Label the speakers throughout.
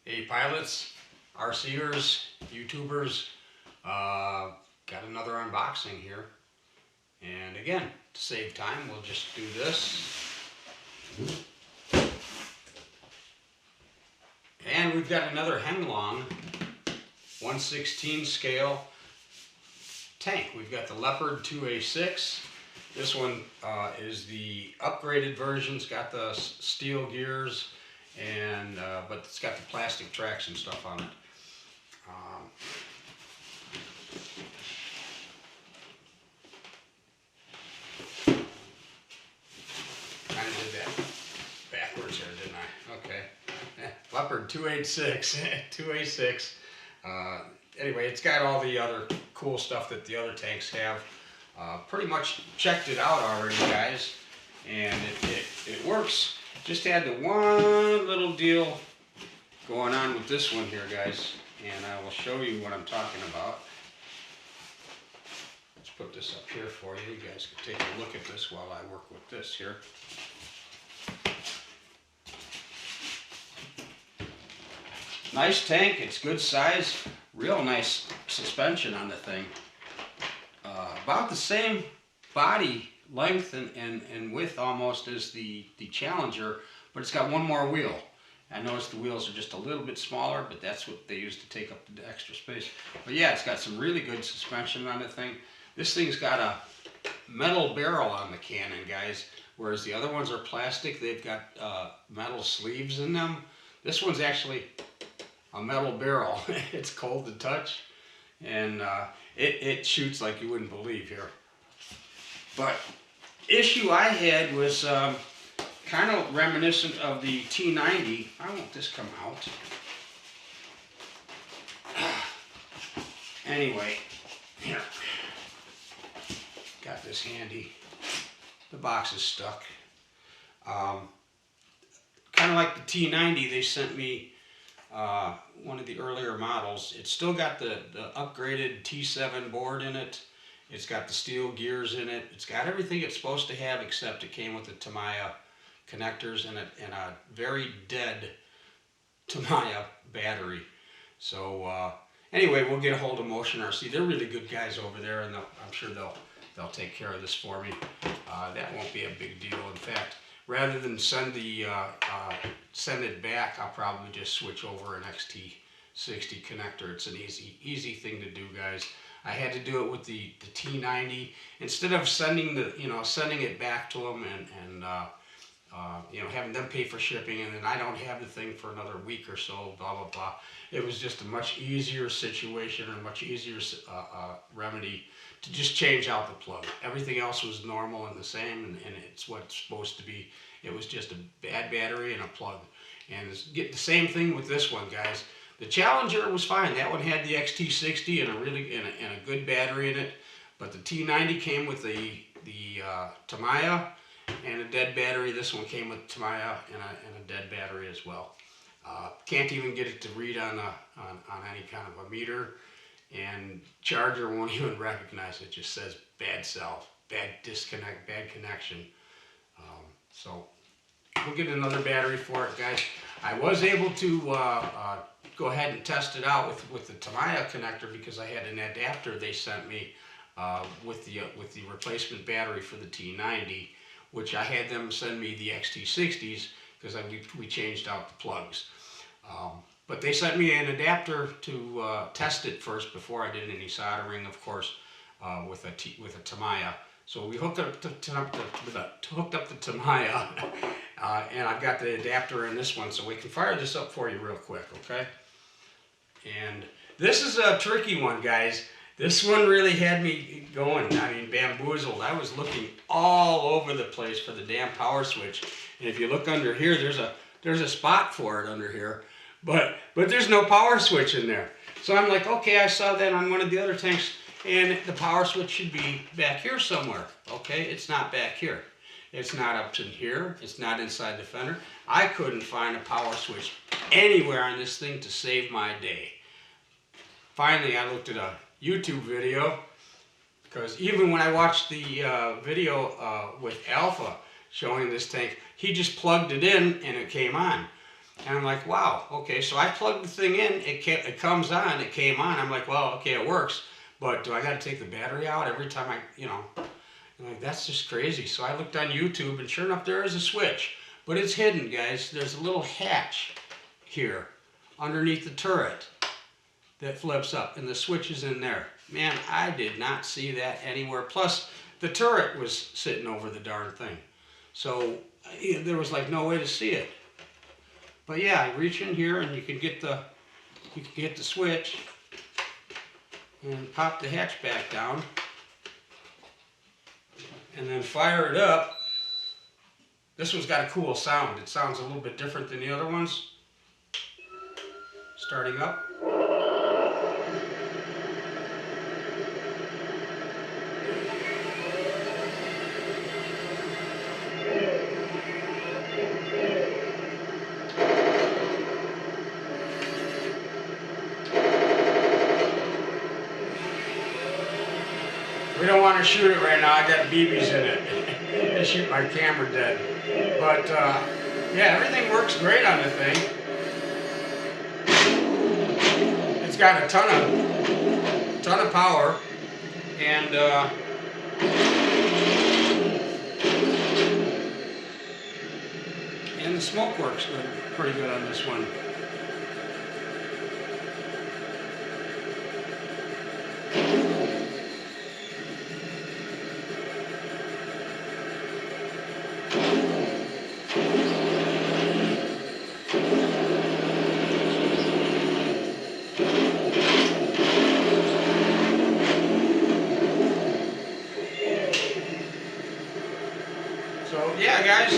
Speaker 1: Hey pilots, RCers, YouTubers, got another unboxing here. And again, to save time, we'll just do this. And we've got another Heng 1/16 scale tank. We've got the Leopard 2A6. This one is the upgraded version. It's got the steel gears, and but it's got the plastic tracks and stuff on it. Kind of did that backwards here, didn't I? Okay. Leopard 286, 2A6. Anyway, it's got all the other cool stuff that the other tanks have. Pretty much checked it out already, guys, and it works. Just had the one little deal going on with this one here, guys, and I will show you what I'm talking about. Let's put this up here for you. You guys can take a look at this while I work with this here. Nice tank, it's good size, real nice suspension on the thing. About the same body length and width almost as the Challenger, but it's got one more wheel. I noticed the wheels are just a little bit smaller, but that's what they use to take up the extra space. But yeah, it's got some really good suspension on the thing. This thing's got a metal barrel on the cannon, guys, whereas the other ones are plastic. They've got metal sleeves in them. This one's actually a metal barrel. It's cold to touch, and it shoots like you wouldn't believe here. But issue I had was kind of reminiscent of the T90. Why won't this come out? Anyway, here, got this handy. The box is stuck. Kind of like the T90, they sent me one of the earlier models. It's still got the upgraded T7 board in it. It's got the steel gears in it. It's got everything it's supposed to have, except it came with the Tamiya connectors and a very dead Tamiya battery. So anyway, we'll get a hold of Motion RC. They're really good guys over there, and I'm sure they'll take care of this for me. That won't be a big deal. In fact, rather than send it back, I'll probably just switch over an XT60 connector. It's an easy thing to do, guys. I had to do it with the T90 instead of sending it back to them and having them pay for shipping, and then I don't have the thing for another week or so. Blah blah blah. It was just a much easier situation, a much easier remedy to just change out the plug. Everything else was normal and the same, and it's what it's supposed to be. It was just a bad battery and a plug. And get the same thing with this one, guys. The Challenger was fine. That one had the XT60 and a good battery in it. But the T90 came with the Tamiya and a dead battery. This one came with Tamiya and a dead battery as well. Can't even get it to read on any kind of a meter, and charger won't even recognize it. Just says bad cell, bad disconnect, bad connection. So we'll get another battery for it, guys. I was able to go ahead and test it out with the Tamiya connector, because I had an adapter they sent me with the replacement battery for the T90, which I had them send me the XT60s because we changed out the plugs. But they sent me an adapter to test it first before I did any soldering, of course, with a Tamiya. So we hooked up the Tamiya, and I've got the adapter in this one, so we can fire this up for you real quick, okay? And this is a tricky one, guys. This one really had me going, I mean, bamboozled. I was looking all over the place for the damn power switch. And if you look under here, there's a spot for it under here, but there's no power switch in there. So I'm like, okay, I saw that on one of the other tanks, and the power switch should be back here somewhere. Okay, it's not back here. It's not up in here. It's not inside the fender. I couldn't find a power switch anywhere on this thing to save my day. Finally, I looked at a YouTube video, because even when I watched the video with Alpha showing this tank, he just plugged it in and it came on. And I'm like, wow, okay. So I plugged the thing in. It comes on. It came on. I'm like, well, okay, it works. But do I got to take the battery out every time I'm like, that's just crazy. So I looked on YouTube, and sure enough, there is a switch. But it's hidden, guys. There's a little hatch here underneath the turret that flips up, and the switch is in there. Man, I did not see that anywhere. Plus, the turret was sitting over the darn thing. So there was like no way to see it. But yeah, I reach in here and you can get the switch and pop the hatch back down and then fire it up. This one's got a cool sound. It sounds a little bit different than the other ones. Starting up. We don't want to shoot it right now. I got BBs in it. They shoot my camera dead. But yeah, everything works great on the thing. It's got a ton of power, and the smoke works pretty good on this one. So yeah, guys,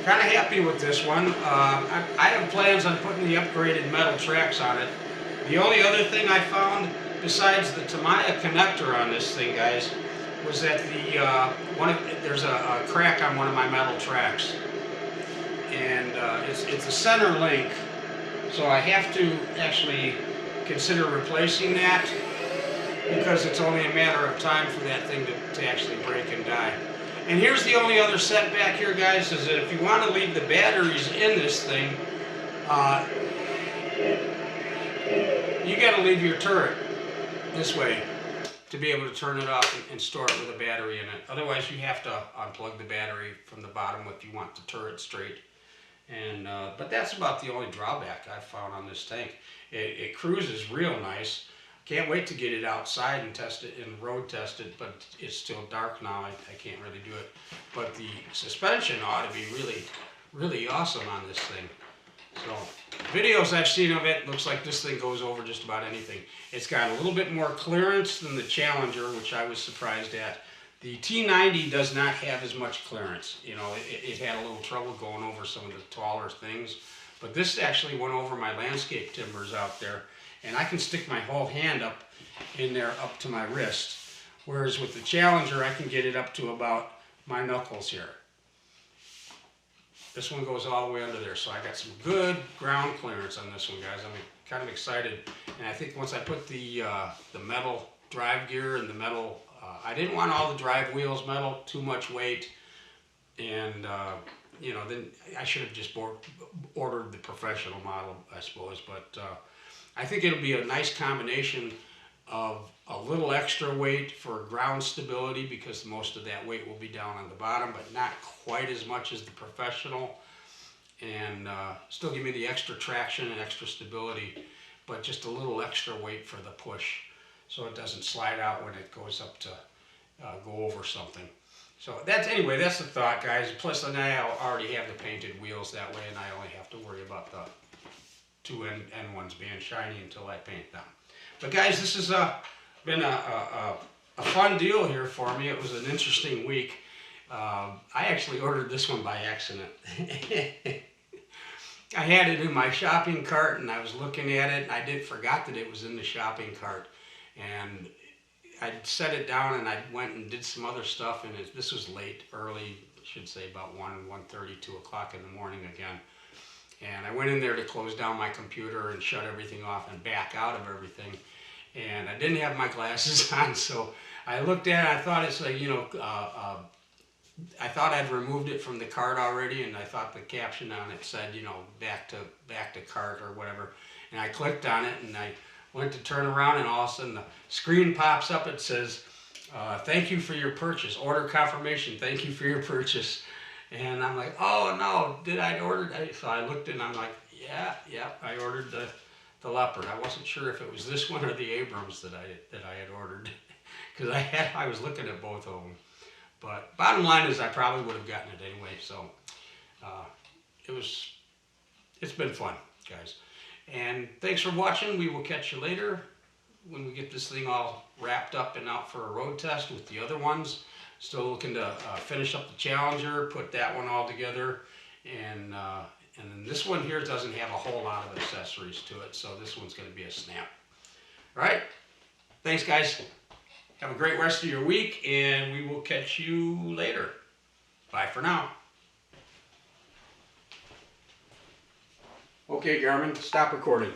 Speaker 1: kind of happy with this one. I have plans on putting the upgraded metal tracks on it. The only other thing I found besides the Tamiya connector on this thing, guys, was that there's a crack on one of my metal tracks, and it's a center link, so I have to actually consider replacing that, because it's only a matter of time for that thing to actually break and die. And here's the only other setback here, guys, is that if you want to leave the batteries in this thing, you got to leave your turret this way to be able to turn it off and store it with a battery in it. Otherwise, you have to unplug the battery from the bottom if you want the turret straight. And but that's about the only drawback I've found on this tank. It cruises real nice. Can't wait to get it outside and test it and road test it, but it's still dark now. I can't really do it. But the suspension ought to be really, really awesome on this thing. So, videos I've seen of it, looks like this thing goes over just about anything. It's got a little bit more clearance than the Challenger, which I was surprised at. The T90 does not have as much clearance. You know, it had a little trouble going over some of the taller things. But this actually went over my landscape timbers out there. And I can stick my whole hand up in there up to my wrist. Whereas with the Challenger, I can get it up to about my knuckles here. This one goes all the way under there. So I got some good ground clearance on this one, guys. I'm kind of excited. And I think once I put the metal drive gear and the metal, I didn't want all the drive wheels metal, too much weight. And, you know, then I should have just ordered the professional model, I suppose. But I think it'll be a nice combination of a little extra weight for ground stability, because most of that weight will be down on the bottom, but not quite as much as the professional, and still give me the extra traction and extra stability, but just a little extra weight for the push, so it doesn't slide out when it goes up to go over something. So that's the thought, guys. Plus, then I already have the painted wheels that way, and I only have to worry about the two end ones being shiny until I paint them. But guys, this has been a fun deal here for me. It was an interesting week. I actually ordered this one by accident. I had it in my shopping cart, and I was looking at it, and I forgot that it was in the shopping cart. And I set it down, and I went and did some other stuff, and this was late, early, I should say about 1:30, 2 o'clock in the morning again. And I went in there to close down my computer and shut everything off and back out of everything. And I didn't have my glasses on, so I looked at it, I thought it's like, you know, I thought I'd removed it from the cart already, and I thought the caption on it said, you know, back to cart or whatever. And I clicked on it, and I went to turn around, and all of a sudden the screen pops up. It says, "Thank you for your purchase. Order confirmation. Thank you for your purchase." And I'm like, "Oh no, did I order?" So I looked, and I'm like, "Yeah, I ordered the Leopard. I wasn't sure if it was this one or the Abrams that I had ordered, because I was looking at both of them." But bottom line is I probably would have gotten it anyway. So uh, it's been fun, guys. And thanks for watching. We will catch you later when we get this thing all wrapped up and out for a road test with the other ones. Still looking to finish up the Challenger, put that one all together, and then this one here doesn't have a whole lot of accessories to it, so this one's going to be a snap. All right, thanks guys. Have a great rest of your week, and we will catch you later. Bye for now. Okay, Garmin, stop recording.